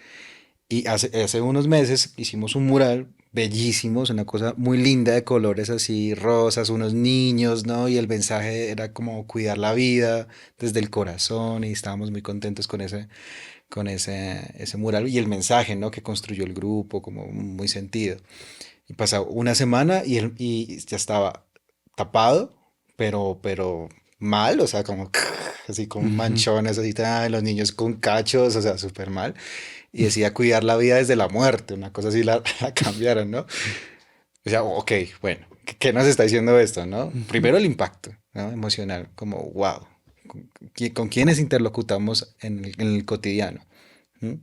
Y hace unos meses hicimos un mural bellísimos, una cosa muy linda de colores así rosas, unos niños, ¿no? Y el mensaje era como cuidar la vida desde el corazón y estábamos muy contentos con ese mural y el mensaje, ¿no? Que construyó el grupo, como muy sentido. Y pasó una semana y ya estaba tapado, pero mal, o sea, como así con Ujú. manchones, así, los niños con cachos, o sea, súper mal. Y decía cuidar la vida desde la muerte, una cosa así la, la cambiaron, ¿no? O sea, ok, bueno, ¿qué nos está diciendo esto, no? Ujú. Primero el impacto, ¿no? Emocional, como, wow, con quiénes interlocutamos en el cotidiano? ¿Mm?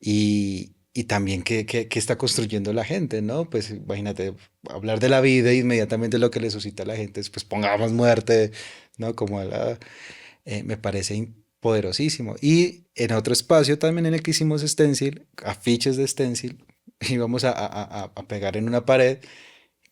Y también qué está construyendo la gente, ¿no? Pues imagínate, hablar de la vida e inmediatamente lo que le suscita a la gente es, pues pongamos muerte, ¿no? Como me parece poderosísimo. Y en otro espacio también en el que hicimos stencil, afiches de stencil, íbamos a pegar en una pared,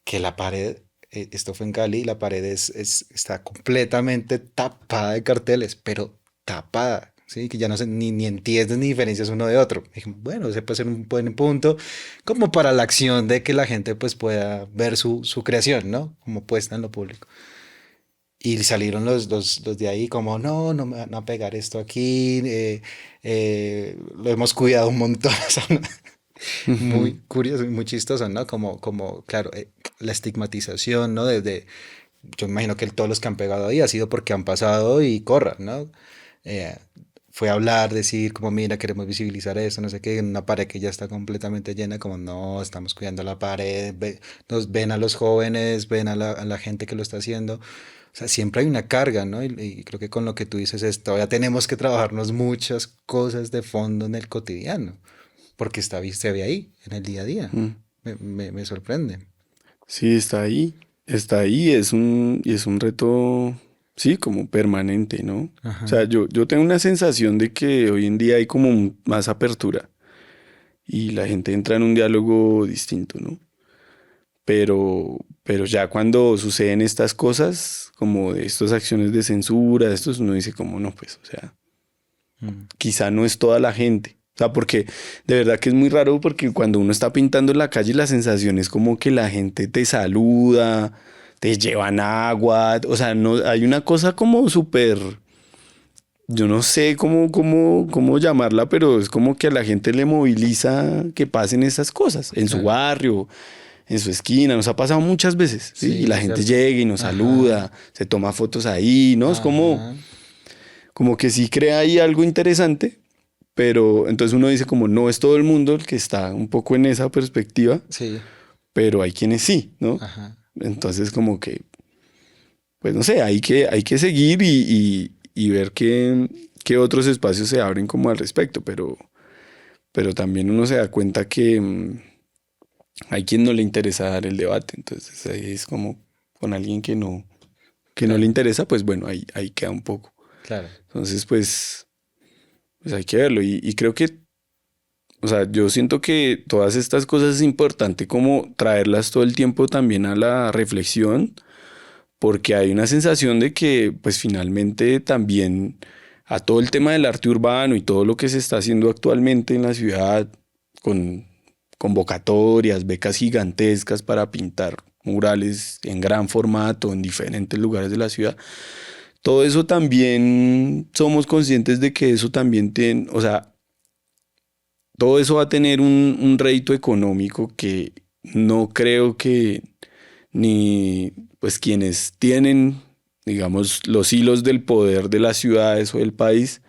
que la pared, esto fue en Cali, la pared está completamente tapada de carteles, pero tapada. Sí, que ya no se, ni entiendes ni diferencias uno de otro. Dije, bueno, ese puede ser un buen punto como para la acción de que la gente pues pueda ver su creación, ¿no? Como puesta en lo público. Y salieron los de ahí como, no, no me van a pegar esto aquí, lo hemos cuidado un montón. O sea, Ujú. muy curioso y muy chistoso, ¿no? Como claro, la estigmatización, ¿no? Yo imagino que todos los que han pegado ahí ha sido porque han pasado y corran, ¿no? Eh, Fue hablar, decir como, mira, queremos visibilizar esto, no sé qué, en una pared que ya está completamente llena, como, no, estamos cuidando la pared, nos ven a los jóvenes, ven a la gente que lo está haciendo. O sea, siempre hay una carga, ¿no? Y creo que con lo que tú dices es, todavía tenemos que trabajarnos muchas cosas de fondo en el cotidiano, porque se ve ahí, en el día a día. Ujú. Me sorprende. Sí, está ahí, y es un reto, sí, como permanente, ¿no? O sea, Ajá. yo tengo una sensación de que hoy en día hay como más apertura y la gente entra en un diálogo distinto, ¿no? Pero ya cuando suceden estas cosas, como de estas acciones de censura, de estos, uno dice como no, pues, o sea, Mm. quizá no es toda la gente. O sea, porque de verdad que es muy raro porque cuando uno está pintando en la calle la sensación es como que la gente te saluda, te llevan agua, o sea, no, hay una cosa como súper, yo no sé cómo llamarla, pero es como que a la gente le moviliza que pasen esas cosas en su Claro. barrio, en su esquina, nos ha pasado muchas veces, ¿sí? Y Sí, la es gente cierto. llega y nos Ajá. saluda, se toma fotos ahí, ¿no? Es Ajá. como que sí crea ahí algo interesante, pero entonces uno dice como no es todo el mundo el que está un poco en esa perspectiva, Sí. pero hay quienes sí, ¿no? Ajá. Entonces como que, pues no sé, hay que seguir y ver qué otros espacios se abren como al respecto, pero también uno se da cuenta que hay quien no le interesa dar el debate, entonces ahí es como con alguien que no le Claro. interesa, pues bueno, ahí queda un poco. Claro. Entonces, pues hay que verlo y creo que o sea, yo siento que todas estas cosas es importante como traerlas todo el tiempo también a la reflexión, porque hay una sensación de que pues finalmente también a todo el tema del arte urbano y todo lo que se está haciendo actualmente en la ciudad con convocatorias, becas gigantescas para pintar murales en gran formato en diferentes lugares de la ciudad. Todo eso también somos conscientes de que eso también tiene, o sea, todo eso va a tener un rédito económico que no creo que ni pues quienes tienen, digamos, los hilos del poder de las ciudades o del país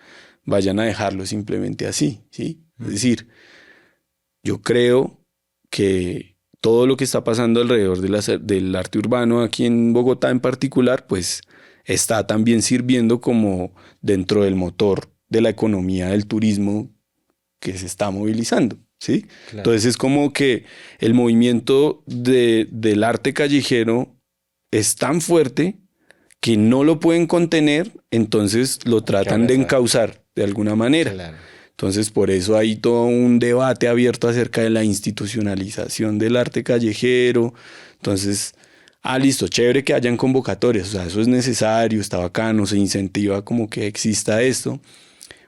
vayan a dejarlo simplemente así, ¿sí? Es Mm. decir, yo creo que todo lo que está pasando alrededor del arte urbano aquí en Bogotá en particular, pues está también sirviendo como dentro del motor de la economía del turismo que se está movilizando, ¿sí? Claro. Entonces es como que el movimiento del arte callejero es tan fuerte que no lo pueden contener, entonces lo Hay que tratan de abrazar. encauzar de alguna manera. Claro. Entonces por eso hay todo un debate abierto acerca de la institucionalización del arte callejero. Entonces, listo, chévere que hayan convocatorias, o sea, eso es necesario, está bacano, se incentiva como que exista esto,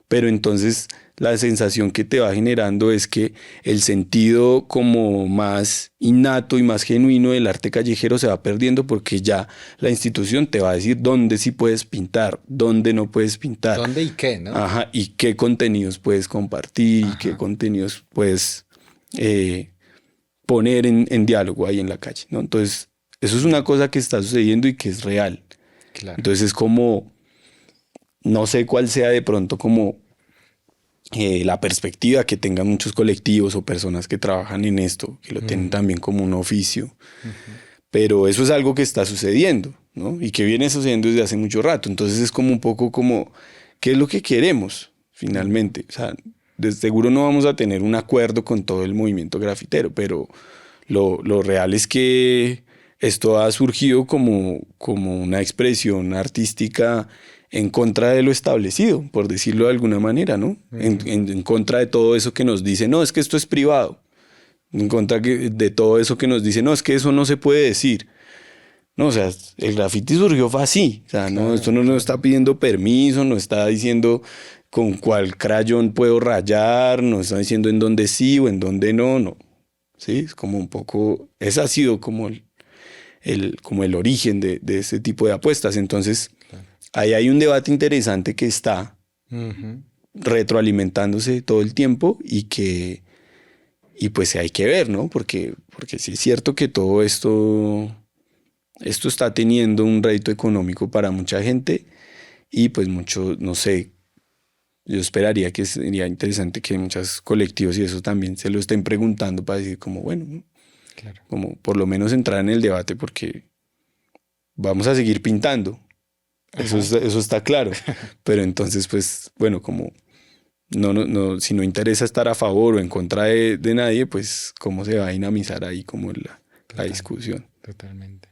pero entonces la sensación que te va generando es que el sentido como más innato y más genuino del arte callejero se va perdiendo porque ya la institución te va a decir dónde sí puedes pintar, dónde no puedes pintar. ¿Dónde y qué, no? Ajá, y qué contenidos puedes compartir y Ajá. qué contenidos puedes poner en diálogo ahí en la calle, ¿no? Entonces, eso es una cosa que está sucediendo y que es real. Claro. Entonces es como, no sé cuál sea de pronto como la perspectiva que tengan muchos colectivos o personas que trabajan en esto, que lo tienen también como un oficio. Pero eso es algo que está sucediendo, ¿no? Y que viene sucediendo desde hace mucho rato. Entonces es como un poco como, ¿qué es lo que queremos finalmente? O sea, de seguro no vamos a tener un acuerdo con todo el movimiento grafitero, pero lo real es que esto ha surgido como una expresión artística en contra de lo establecido, por decirlo de alguna manera, ¿no? En contra de todo eso que nos dice, no, es que esto es privado. En contra de todo eso que nos dice, no, es que eso no se puede decir. No, o sea, el graffiti surgió fue así. O sea, no, esto no está pidiendo permiso, no está diciendo con cuál crayón puedo rayar, no está diciendo en dónde sí o en dónde no, no. Sí, es como un poco, ese ha sido como como el origen de este tipo de apuestas. Entonces, ahí hay un debate interesante que está retroalimentándose todo el tiempo y pues hay que ver, ¿no? Porque sí es cierto que todo esto está teniendo un rédito económico para mucha gente y pues mucho, no sé, yo esperaría que sería interesante que muchos colectivos y eso también se lo estén preguntando para decir como, bueno, Claro. como por lo menos entrar en el debate porque vamos a seguir pintando. Eso está claro. Pero entonces, pues, bueno, como no, si no interesa estar a favor o en contra de nadie, pues cómo se va a dinamizar ahí como la discusión. Totalmente.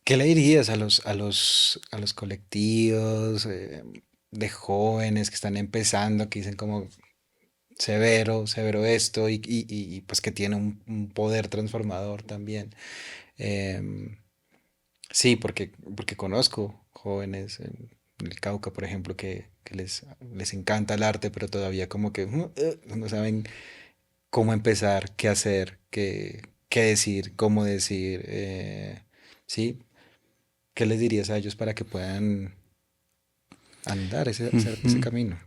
¿Qué le dirías a los colectivos de jóvenes que están empezando, que dicen como severo, severo esto y, pues que tiene un poder transformador también? Em, sí, porque conozco jóvenes en el Cauca, por ejemplo, que les encanta el arte, pero todavía como que no saben cómo empezar, qué hacer, qué decir, cómo decir. Sí, ¿qué les dirías a ellos para que puedan andar ese camino?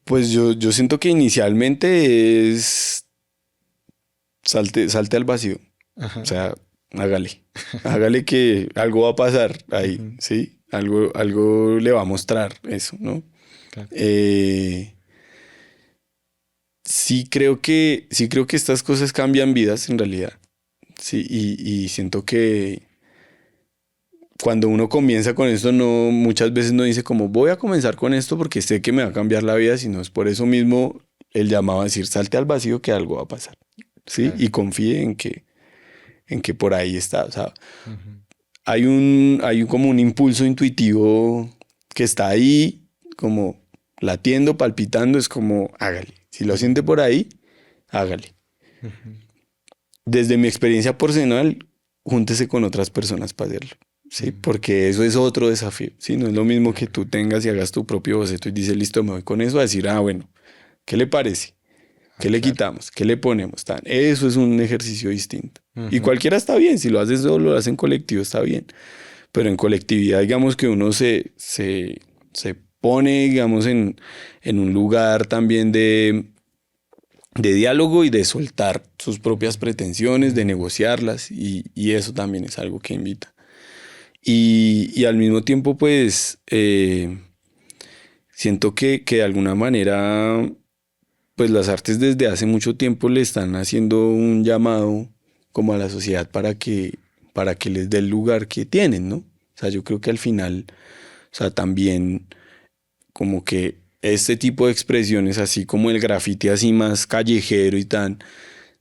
Pues yo siento que inicialmente es salte al vacío. O Ajá. sea, hágale. Hágale que algo va a pasar ahí, Ujú. ¿sí? Algo le va a mostrar eso, ¿no? Claro. Eh, sí creo que estas cosas cambian vidas en realidad. Sí, y siento que cuando uno comienza con esto, no, muchas veces no dice como voy a comenzar con esto porque sé que me va a cambiar la vida, sino es por eso mismo el llamado a decir salte al vacío que algo va a pasar. ¿Sí? Claro. Y confíe en que por ahí está. O sea, Ujú. hay como un impulso intuitivo que está ahí, como latiendo, palpitando, es como hágale. Si lo siente por ahí, hágale. Ujú. Desde mi experiencia personal, júntese con otras personas para hacerlo. Sí, porque eso es otro desafío. Sí, no es lo mismo que tú tengas y hagas tu propio boceto y dices, listo, me voy con eso a decir, bueno, ¿qué le parece? ¿Qué le Claro. quitamos? ¿Qué le ponemos? Tan, eso es un ejercicio distinto. Y Ujú. cualquiera está bien, si lo haces solo, lo haces en colectivo, está bien. Pero en colectividad, digamos que uno se pone, digamos, en un lugar también de diálogo y de soltar sus propias pretensiones, de negociarlas, y eso también es algo que invita. Y al mismo tiempo, pues, siento que de alguna manera, pues las artes desde hace mucho tiempo le están haciendo un llamado como a la sociedad para que les dé el lugar que tienen, ¿no? O sea, yo creo que al final, o sea, también como que este tipo de expresiones, así como el grafiti así más callejero y tan,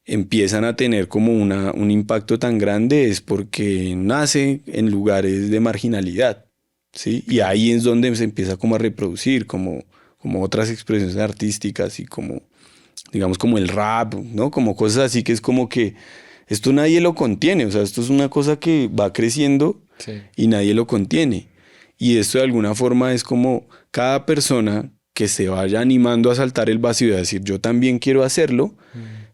empiezan a tener como un impacto tan grande es porque nace en lugares de marginalidad, ¿sí? Y Claro. ahí es donde se empieza como a reproducir, como otras expresiones artísticas y como, digamos, como el rap, ¿no? Como cosas así que es como que esto nadie lo contiene, o sea, esto es una cosa que va creciendo Sí. y nadie lo contiene. Y esto de alguna forma es como cada persona que se vaya animando a saltar el vacío y a decir yo también quiero hacerlo,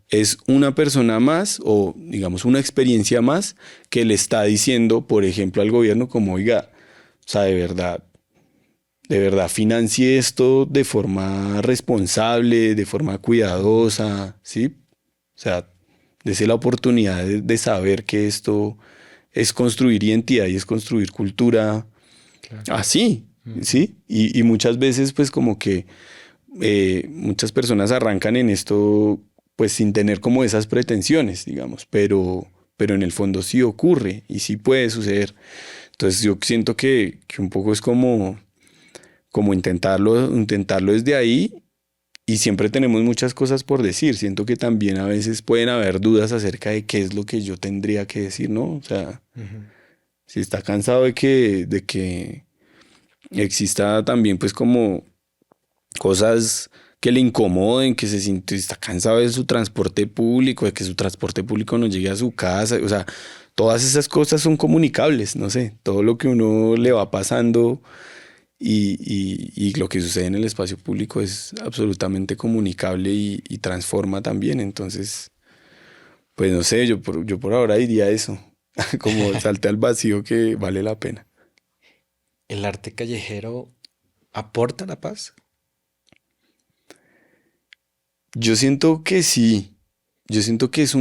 es una persona más o digamos una experiencia más que le está diciendo, por ejemplo, al gobierno como, oiga, o sea, de verdad financie esto de forma responsable, de forma cuidadosa, ¿sí? O sea, dese la oportunidad de saber que esto es construir identidad y es construir cultura Claro. así, ¿sí? Y muchas veces pues como que muchas personas arrancan en esto pues sin tener como esas pretensiones, digamos, pero en el fondo sí ocurre y sí puede suceder. Entonces yo siento que un poco es como intentarlo desde ahí y siempre tenemos muchas cosas por decir. Siento que también a veces pueden haber dudas acerca de qué es lo que yo tendría que decir, ¿no? O sea, Ujú. si está cansado de que exista también pues como cosas que le incomoden, que se siente, está cansado de su transporte público, de que su transporte público no llegue a su casa, o sea, todas esas cosas son comunicables, no sé, todo lo que uno le va pasando y lo que sucede en el espacio público es absolutamente comunicable y transforma también, entonces, pues no sé, yo por ahora diría eso, como salte al vacío que vale la pena. ¿El arte callejero aporta la paz? Yo siento que sí, yo siento que es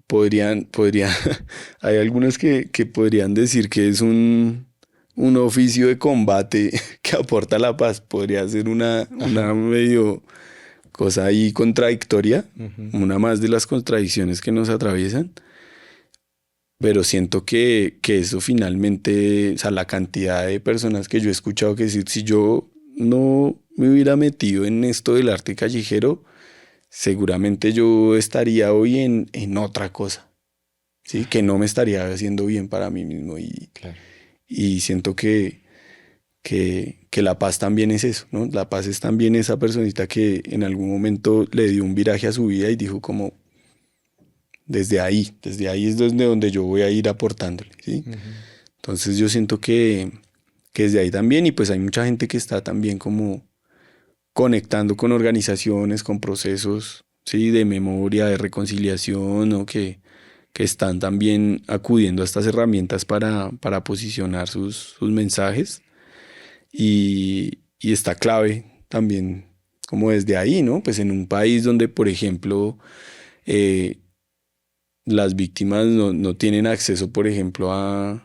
podrían, hay algunos que podrían decir que es un oficio de combate que aporta la paz, podría ser una Ajá. medio cosa ahí contradictoria, Ujú. una más de las contradicciones que nos atraviesan, pero siento que eso finalmente, o sea, la cantidad de personas que yo he escuchado que decir, si yo no me hubiera metido en esto del arte callejero, seguramente yo estaría hoy en otra cosa, ¿sí? Que Ajá. no me estaría haciendo bien para mí mismo Claro. y siento que la paz también es eso, ¿no? La paz es también esa personita que en algún momento le dio un viraje a su vida y dijo como, desde ahí es desde donde yo voy a ir aportándole, ¿sí? Ujú. Entonces yo siento que desde ahí también y pues hay mucha gente que está también como conectando con organizaciones, con procesos, ¿sí? De memoria, de reconciliación, ¿no? Que están también acudiendo a estas herramientas para posicionar sus mensajes y está clave también como desde ahí, ¿no? Pues en un país donde, por ejemplo, eh, las víctimas no tienen acceso, por ejemplo, a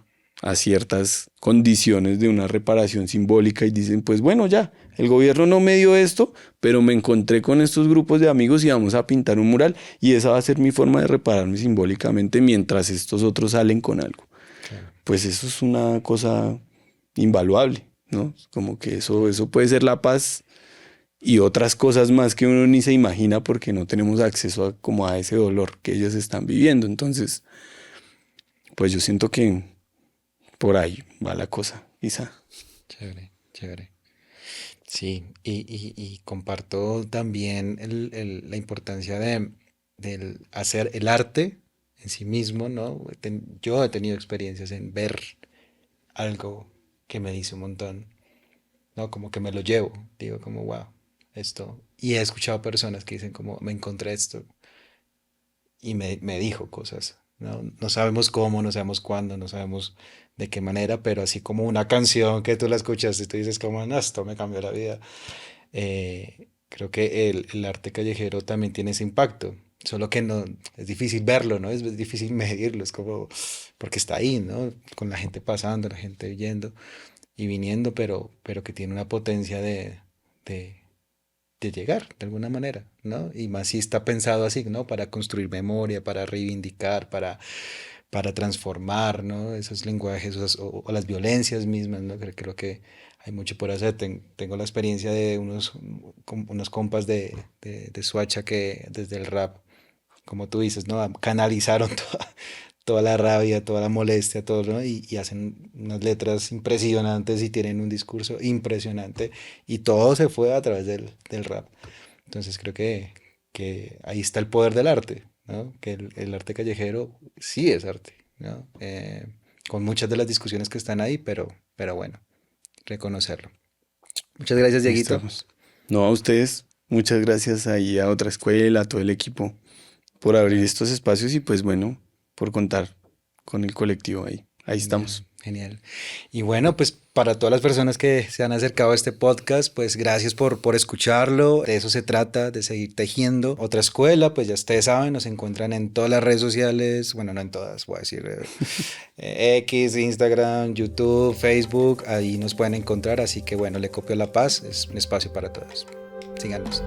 ciertas condiciones de una reparación simbólica y dicen, pues bueno, ya, el gobierno no me dio esto, pero me encontré con estos grupos de amigos y vamos a pintar un mural y esa va a ser mi forma de repararme simbólicamente mientras estos otros salen con algo. Claro. Pues eso es una cosa invaluable, ¿no? Como que eso puede ser la paz y otras cosas más que uno ni se imagina porque no tenemos acceso a, como a ese dolor que ellos están viviendo. Entonces, pues yo siento que por ahí va la cosa, quizá. Chévere, chévere. Sí, y comparto también la importancia del hacer el arte en sí mismo, ¿no? Yo he tenido experiencias en ver algo que me dice un montón, ¿no? Como que me lo llevo, digo como, wow, esto. Y he escuchado personas que dicen como, me encontré esto y me dijo cosas, ¿no? No sabemos cómo, no sabemos cuándo, no sabemos de qué manera, pero así como una canción que tú la escuchas y tú dices como, no, esto me cambió la vida. Creo que el arte callejero también tiene ese impacto, solo que no, es difícil verlo, ¿no? Es difícil medirlo, es como, porque está ahí, ¿no? Con la gente pasando, la gente yendo y viniendo, pero que tiene una potencia de, de llegar de alguna manera, ¿no? Y más si está pensado así, ¿no? Para construir memoria, para reivindicar, para transformar, ¿no? Esos lenguajes o las violencias mismas, ¿no? Creo que hay mucho por hacer. Tengo la experiencia de unos compas de Suacha que desde el rap, como tú dices, ¿no? Canalizaron toda la rabia, toda la molestia, todo, ¿no? Y hacen unas letras impresionantes y tienen un discurso impresionante y todo se fue a través del rap. Entonces creo que ahí está el poder del arte, ¿no? Que el arte callejero sí es arte, ¿no? Con muchas de las discusiones que están ahí, pero bueno, reconocerlo. Muchas gracias, Ahí Dieguito. estamos. No, a ustedes, muchas gracias ahí a otra escuela, a todo el equipo, por abrir estos espacios y pues bueno, por contar con el colectivo ahí. Ahí Genial, estamos. genial. Y bueno, pues para todas las personas que se han acercado a este podcast, pues gracias por escucharlo. De eso se trata, de seguir tejiendo. Otra escuela, pues ya ustedes saben, nos encuentran en todas las redes sociales, bueno, no en todas, voy a decir X, Instagram, YouTube, Facebook, ahí nos pueden encontrar. Así que bueno, Le Copio a la Paz es un espacio para todos. Síganos.